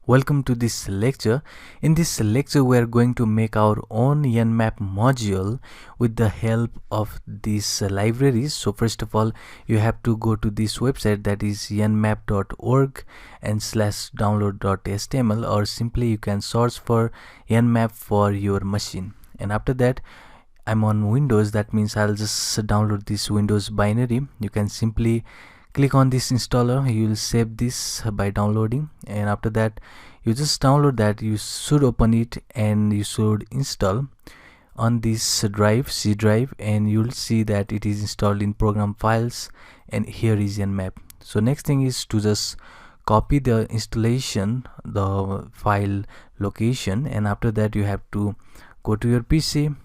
Welcome to this lecture. In this lecture we are going to make our own NMAP module with the help of these libraries. So first of all, you have to go to this website, that is nmap.org and /download.html, or simply you can search for NMAP for your machine. And after that, I'm on Windows, that means I'll just download this Windows binary. You can simply click on this installer, you will save this by downloading, and after that you just download that. You should open it and you should install on this drive, C drive, and you'll see that it is installed in program files, and here is NMAP. So next thing is to just copy the installation, the file location, and after that you have to go to your PC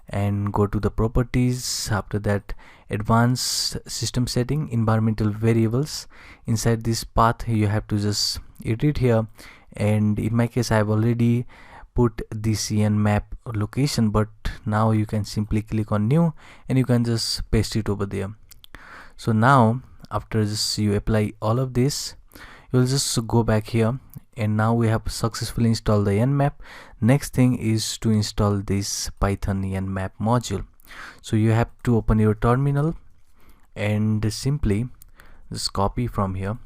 and go to the properties. After that, advanced system setting, environmental variables. Inside this path you have to just edit here, and in my case I have already put this NMAP location, but now you can simply click on new and you can just paste it over there. So now after just you apply all of this, you'll just go back here, and now we have successfully installed the NMAP. Next thing is to install this Python NMAP module. So you have to open your terminal and simply just copy from here,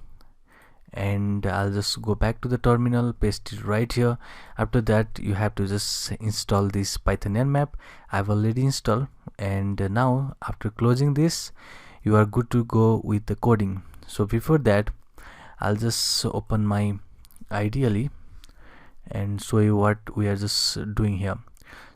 and I'll just go back to the terminal, paste it right here. After that you have to just install this Python NMAP. I've already installed, and now after closing this you are good to go with the coding. So before that, I'll just open my IDE and show you what we are just doing here.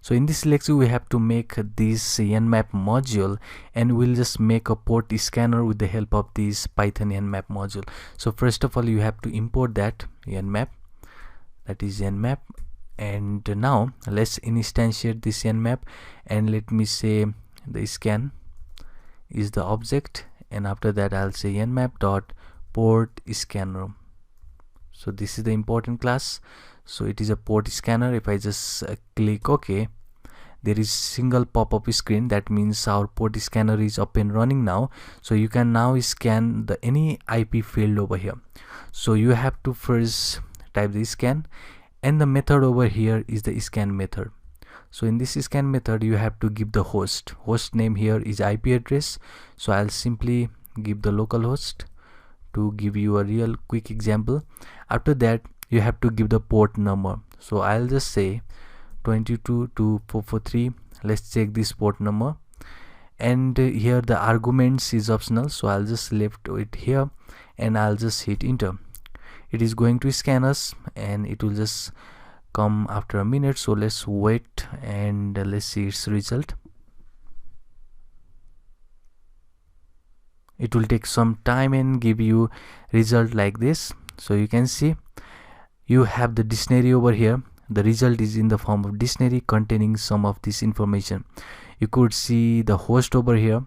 So in this lecture we have to make this NMAP module, and we'll just make a port scanner with the help of this Python NMAP module. So first of all you have to import that NMAP, that is NMAP, and now let's instantiate this NMAP, and let me say the scan is the object, and after that I'll say NMAP dot port scanner. So this is the important class, so it is a port scanner. If I just click OK, there is single pop-up screen, that means our port scanner is up and running now. So you can now scan the any IP field over here. So you have to first type the scan, and the method over here is the scan method. So in this scan method you have to give the host name. Here is IP address, so I'll simply give the localhost to give you a real quick example. After that you have to give the port number, so I'll just say 222443. let's check this port number, and here the arguments is optional, so I'll just left it here and I'll just hit enter. It is going to scan us and it will just come after a minute, so let's wait and let's see its result. It will take some time and give you result like this. So you can see you have the dictionary over here. The result is in the form of dictionary containing some of this information. You could see the host over here,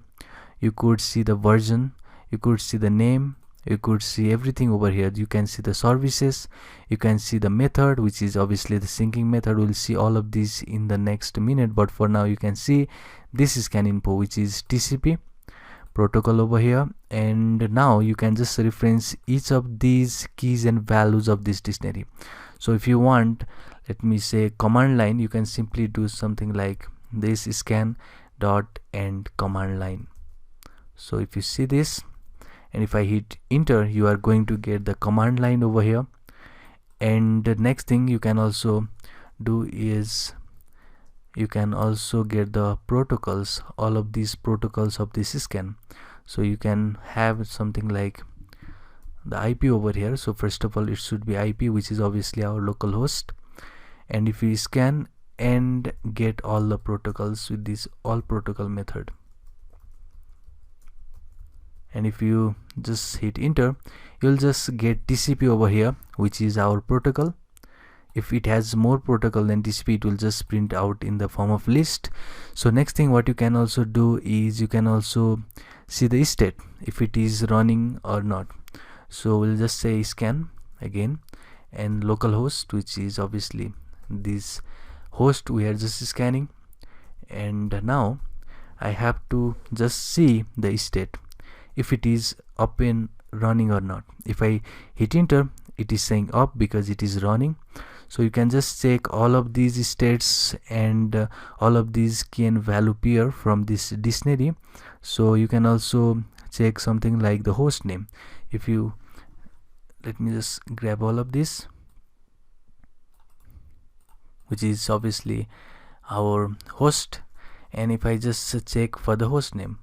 you could see the version, you could see the name, you could see everything over here. You can see the services, you can see the method, which is obviously the syncing method. We'll see all of these in the next minute, but for now you can see this is scan info, which is TCP protocol over here, and now you can just reference each of these keys and values of this dictionary. So if you want, let me say command line, you can simply do something like this scan dot end command line. So if you see this and if I hit enter, you are going to get the command line over here. And the next thing you can also do is you can also get the protocols, all of these protocols of this scan. So you can have something like the IP over here. So first of all it should be IP, which is obviously our local host, and if we scan and get all the protocols with this all protocol method, and if you just hit enter, you'll just get TCP over here, which is our protocol. If it has more protocol than TCP, it will just print out in the form of list. So next thing what you can also do is you can also see the state, if it is running or not. So we'll just say scan again, and localhost, which is obviously this host we are just scanning, and now I have to just see the state, if it is up and running or not. If I hit enter, it is saying up because it is running. So you can just check all of these states and all of these key and value pair from this dictionary. So you can also check something like the host name. If you let me just grab all of this, which is obviously our host, and if I just check for the host name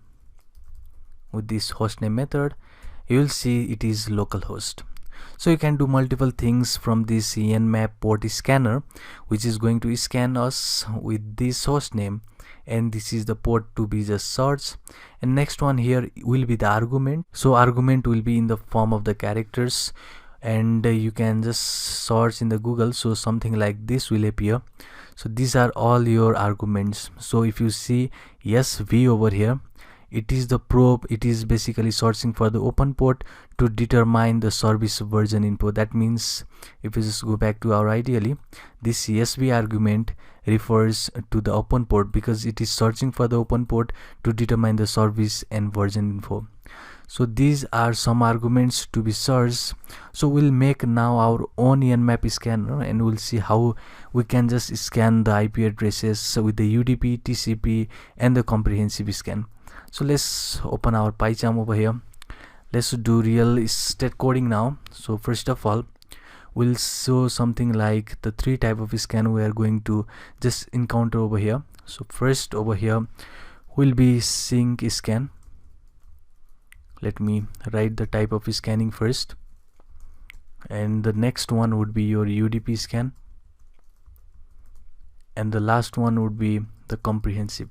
with this host name method, you will see it is localhost. So you can do multiple things from this NMAP port scanner, which is going to scan us with this host name, and this is the port to be just searched. And next one here will be the argument. So argument will be in the form of the characters, and you can just search in the Google, so something like this will appear. So these are all your arguments. So if you see SV over here, it is the probe. It is basically searching for the open port to determine the service version info. That means if you just go back to our ideally, this SV argument refers to the open port because it is searching for the open port to determine the service and version info. So these are some arguments to be searched. So we'll make now our own NMAP scanner, and we'll see how we can just scan the IP addresses with the UDP, TCP, and the comprehensive scan. So let's open our PyCharm over here. Let's do real estate coding now. So first of all, we'll show something like the 3 type of scan we are going to just encounter over here. So first over here will be sync scan. Let me write the type of scanning first, and the next one would be your UDP scan, and the last one would be the comprehensive.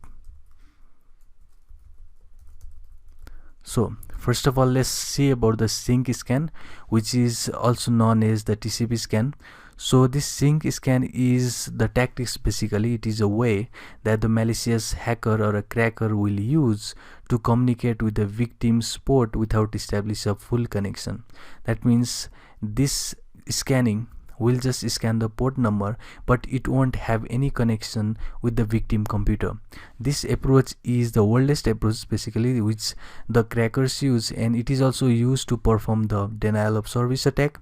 So first of all, let's see about the sync scan, which is also known as the TCP scan. So this sync scan is the tactics. Basically it is a way that the malicious hacker or a cracker will use to communicate with the victim's port without establishing a full connection. That means this scanning will just scan the port number, but it won't have any connection with the victim computer. This approach is the oldest approach basically which the crackers use, and it is also used to perform the denial of service attack.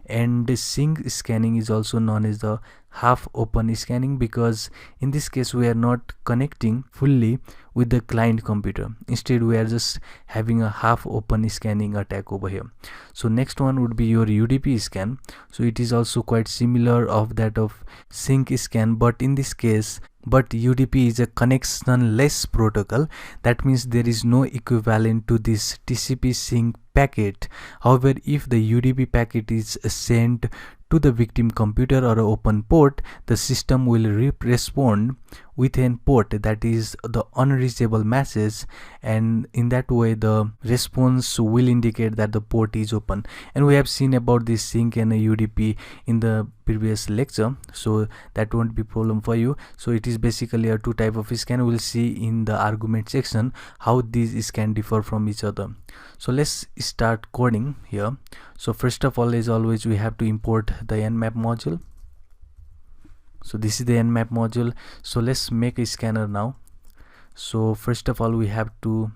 And the sync scanning is also known as the half open scanning, because in this case we are not connecting fully with the client computer. Instead we are just having a half open scanning attack over here. So next one would be your UDP scan. So it is also quite similar of that of sync scan, but in this case UDP is a connectionless protocol. That means there is no equivalent to this TCP sync packet. However, if the UDP packet is sent to the victim computer or an open port, the system will respond with a port that is the unreachable message, and in that way the response will indicate that the port is open. And we have seen about this sync and UDP in the previous lecture, so that won't be problem for you. So it is basically a 2 type of scan. We'll see in the argument section how these can differ from each other. So let's start coding here. So first of all, as always, we have to import the NMAP module. So this is the NMAP module. So let's make a scanner now. So first of all, we have to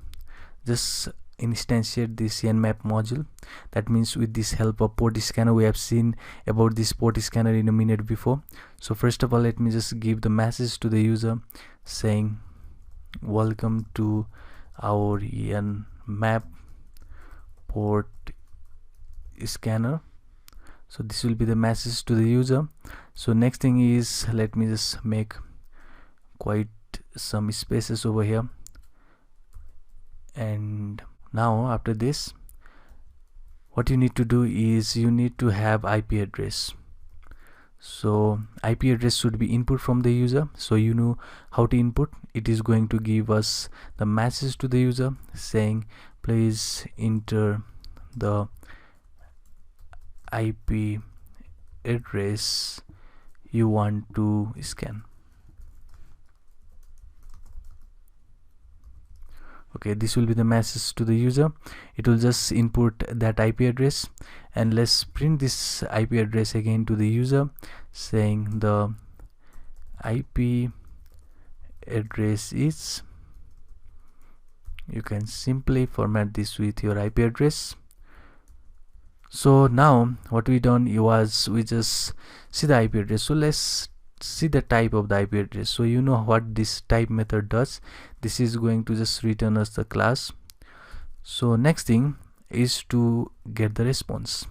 just instantiate this NMAP module. That means with this help of port scanner, we have seen about this port scanner in a minute before. So first of all, let me just give the message to the user saying welcome to our NMAP port scanner. So this will be the message to the user. So next thing is, let me just make quite some spaces over here. And now after this, what you need to do is you need to have IP address. So IP address should be input from the user. So you know how to input. It is going to give us the message to the user saying please enter the IP address you want to scan. Okay, this will be the message to the user. It will just input that IP address, and let's print this IP address again to the user saying the IP address is, you can simply format this with your IP address. So now what we done was we just see the IP address. So let's see the type of the IP address. So you know what this type method does. This is going to just return us the class. So next thing is to get the response.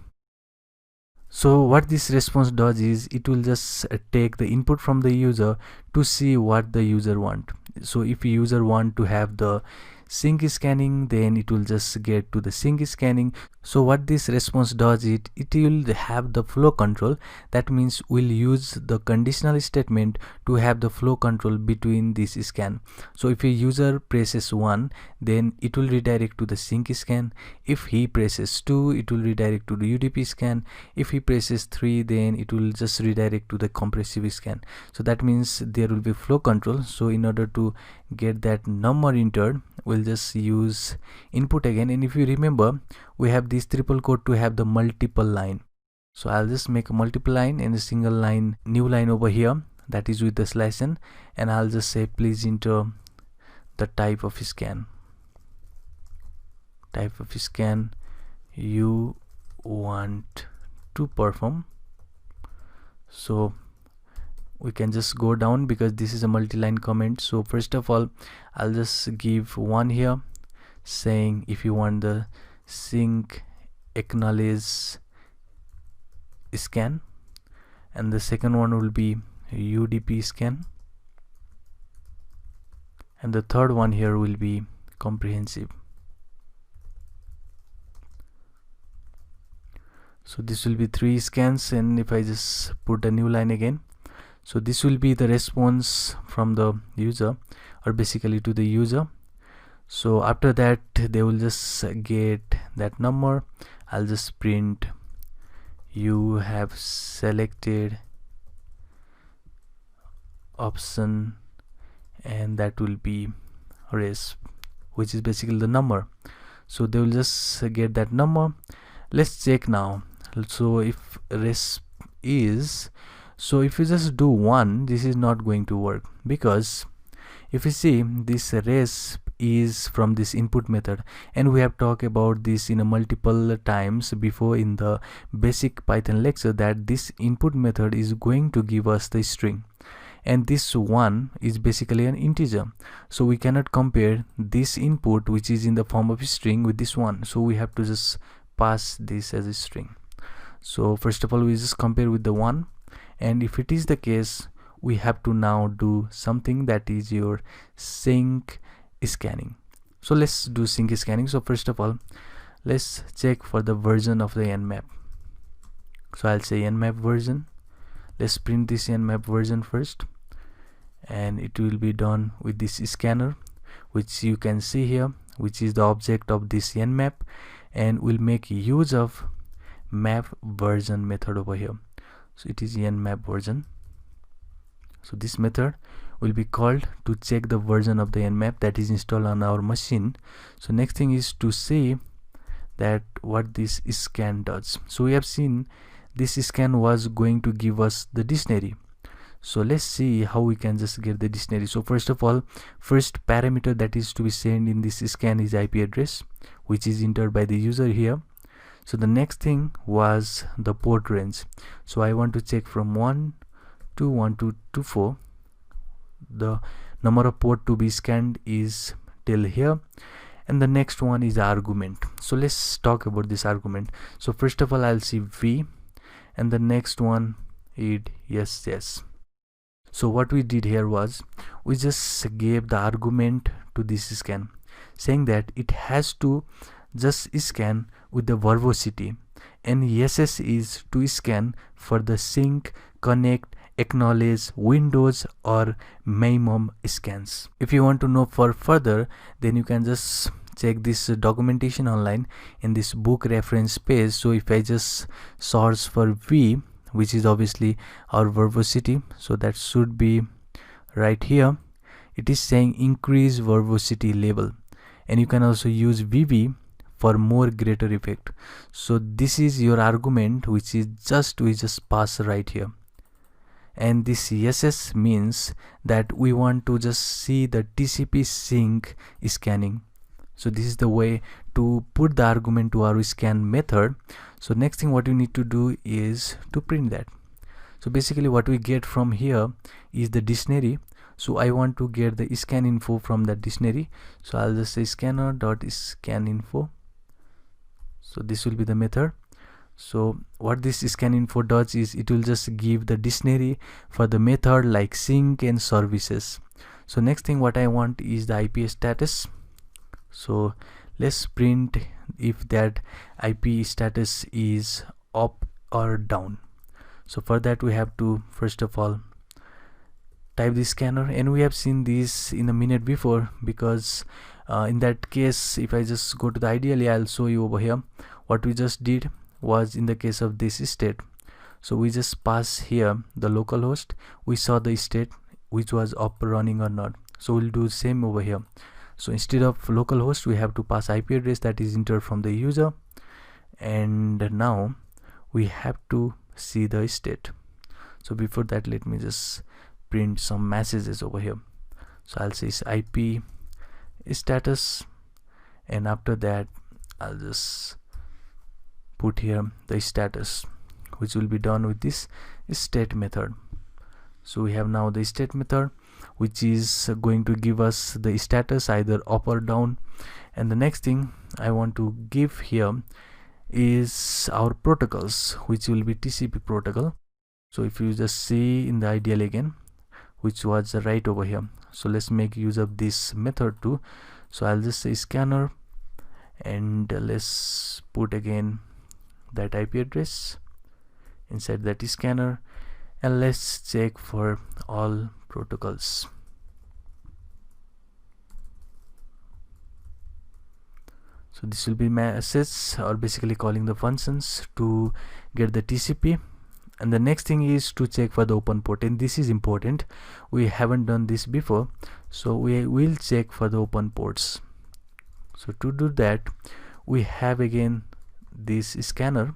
So what this response does is it will just take the input from the user to see what the user want. So if the user want to have the sync scanning, then it will just get to the sync scanning. So what this response does, it will have the flow control. That means we'll use the conditional statement to have the flow control between this scan. So if a user presses 1, then it will redirect to the sync scan. If he presses 2, it will redirect to the UDP scan. If he presses 3, then it will just redirect to the compressive scan. So that means there will be flow control. So in order to get that number entered, we'll just use input again. And if you remember, we have this triple quote to have the multiple line. So I'll just make a multiple line and a single line, new line over here, that is with the slash n, and I'll just say please enter the type of scan you want to perform. So we can just go down because this is a multi-line comment. So first of all, I'll just give one here saying if you want the sync acknowledge scan, and the second one will be UDP scan, and the third one here will be comprehensive. So this will be 3 scans, and if I just put a new line again, so this will be the response from the user, or basically to the user. So after that they will just get that number. I'll just print you have selected option, and that will be res, which is basically the number. So they will just get that number. Let's check now. So if res is, so if you just do 1, this is not going to work, because if you see this res is from this input method, and we have talked about this in a multiple times before in the basic Python lecture, that this input method is going to give us the string, and this 1 is basically an integer. So we cannot compare this input which is in the form of a string with this one, so we have to just pass this as a string. So first of all, we just compare with the 1, and if it is the case, we have to now do something, that is your sync scanning. So let's do sync scanning. So first of all, let's check for the version of the NMAP. So I'll say NMAP version. Let's print this NMAP version first, and it will be done with this scanner, which you can see here, which is the object of this NMAP, and we'll make use of map version method over here. So it is NMAP version. So this method will be called to check the version of the NMAP that is installed on our machine. So next thing is to see that what this scan does. So we have seen this scan was going to give us the dictionary. So let's see how we can just get the dictionary. So first of all, first parameter that is to be sent in this scan is IP address, which is entered by the user here. So the next thing was the port range. So I want to check from 1 to 1224. The number of port to be scanned is till here, and the next one is the argument. So let's talk about this argument. So first of all, I'll see V, and the next one is yes. So what we did here was we just gave the argument to this scan, saying that it has to just scan with the verbosity, and SS is to scan for the sync, connect, acknowledge, windows or minimum scans. If you want to know for further, then you can just check this documentation online in this book reference page. So if I just search for V, which is obviously our verbosity, so that should be right here. It is saying increase verbosity level, and you can also use VB for more greater effect. So this is your argument, which is we just pass right here. And this SS means that we want to just see the TCP sync scanning. So this is the way to put the argument to our scan method. So next thing what you need to do is to print that. So basically what we get from here is the dictionary. So I want to get the scan info from that dictionary, so I'll just say scanner.scanInfo. So this will be the method. So what this scan info does is it will just give the dictionary for the method like sync and services. So next thing what I want is the IP status. So let's print if that IP status is up or down. So for that we have to first of all type the scanner, and we have seen this in a minute before, because in that case if I just go to the ideally, I'll show you over here. What we just did was, in the case of this state, so we just pass here the localhost. We saw the state which was up, running or not. So we'll do the same over here. So instead of localhost we have to pass IP address that is entered from the user, and now we have to see the state. So before that, let me just print some messages over here. So I'll say IP status, and after that I'll just put here the status, which will be done with this state method. So we have now the state method, which is going to give us the status either up or down. And the next thing I want to give here is our protocols, which will be TCP protocol. So if you just see in the ideal again, which was right over here, so let's make use of this method too. So I'll just say scanner, and let's put again that IP address inside that scanner, and let's check for all protocols. So this will be message, or basically calling the functions to get the TCP. And the next thing is to check for the open port, and this is important. We haven't done this before, so we will check for the open ports. So to do that, we have again this scanner,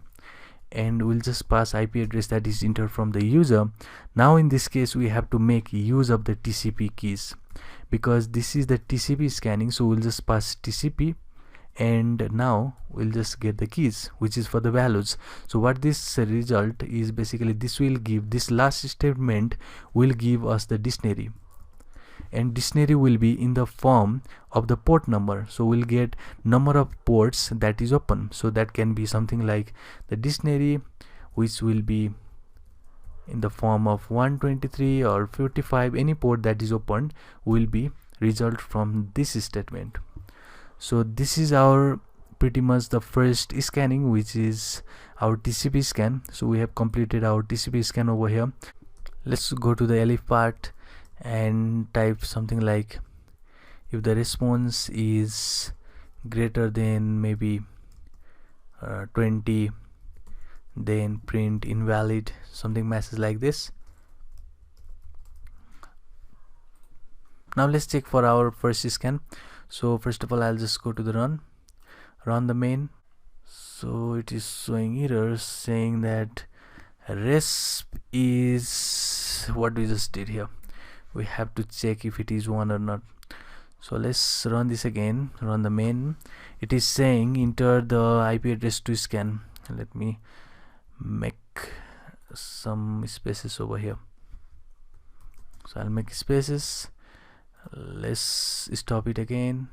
and we'll just pass IP address that is entered from the user. Now in this case we have to make use of the TCP keys, because this is the TCP scanning. So we'll just pass TCP, and now we'll just get the keys, which is for the values. So what this result is, basically this will give, this last statement will give us the dictionary, and dictionary will be in the form of the port number. So we'll get number of ports that is open. So that can be something like the dictionary, which will be in the form of 123 or 55. Any port that is opened will be result from this statement. So this is our pretty much the first scanning, which is our TCP scan. So we have completed our TCP scan over here. Let's go to the elif part and type something like, if the response is greater than maybe 20, then print invalid, something message like this. Now let's check for our first scan. So first of all, I'll just go to the run the main. So it is showing errors saying that resp is what we just did here. We have to check if it is 1 or not. So let's run this again, run the main. It is saying enter the IP address to scan. Let me make some spaces over here. So I'll make spaces. Let's stop it again.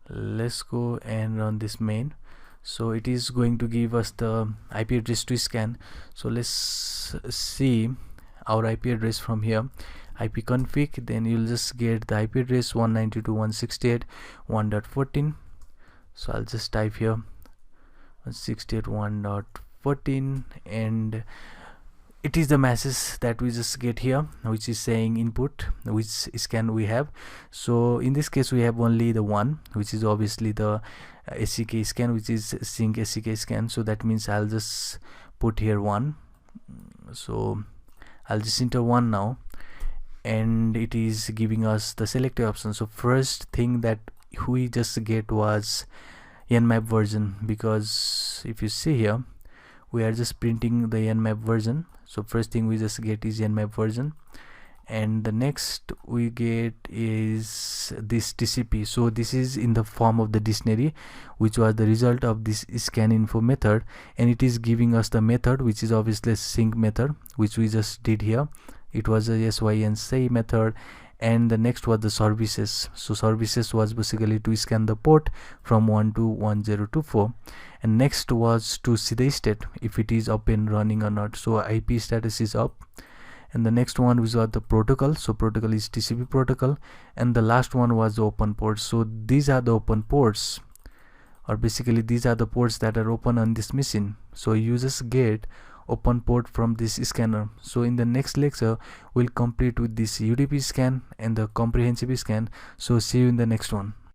Let's go and run this main. So it is going to give us the IP address to scan. So let's see our IP address from here, IP config. Then you'll just get the IP address 192.168.1.14. so I'll just type here 168.1.14, and it is the message that we just get here, which is saying input which scan we have. So in this case we have only the one, which is obviously the SCK scan, which is sync SCK scan. So that means I'll just put here 1. So I'll just enter 1 now, and it is giving us the selected option. So first thing that we just get was NMAP version, because if you see here we are just printing the NMAP version. So first thing we just get is NMAP version, And the next we get is this TCP. So this is in the form of the dictionary, which was the result of this scan info method, and it is giving us the method, which is obviously sync method, which we just did here. It was a SYN method. And the next was the services. So services was basically to scan the port from 1 to 1024, and next was to see the state, if it is up and running or not. So IP status is up. And the next one was the protocol. So protocol is TCP protocol. And the last one was the open ports. So these are the open ports, or basically these are the ports that are open on this machine. So users get open port from this scanner. So in the next lecture we'll complete with this UDP scan and the comprehensive scan. So see you in the next one.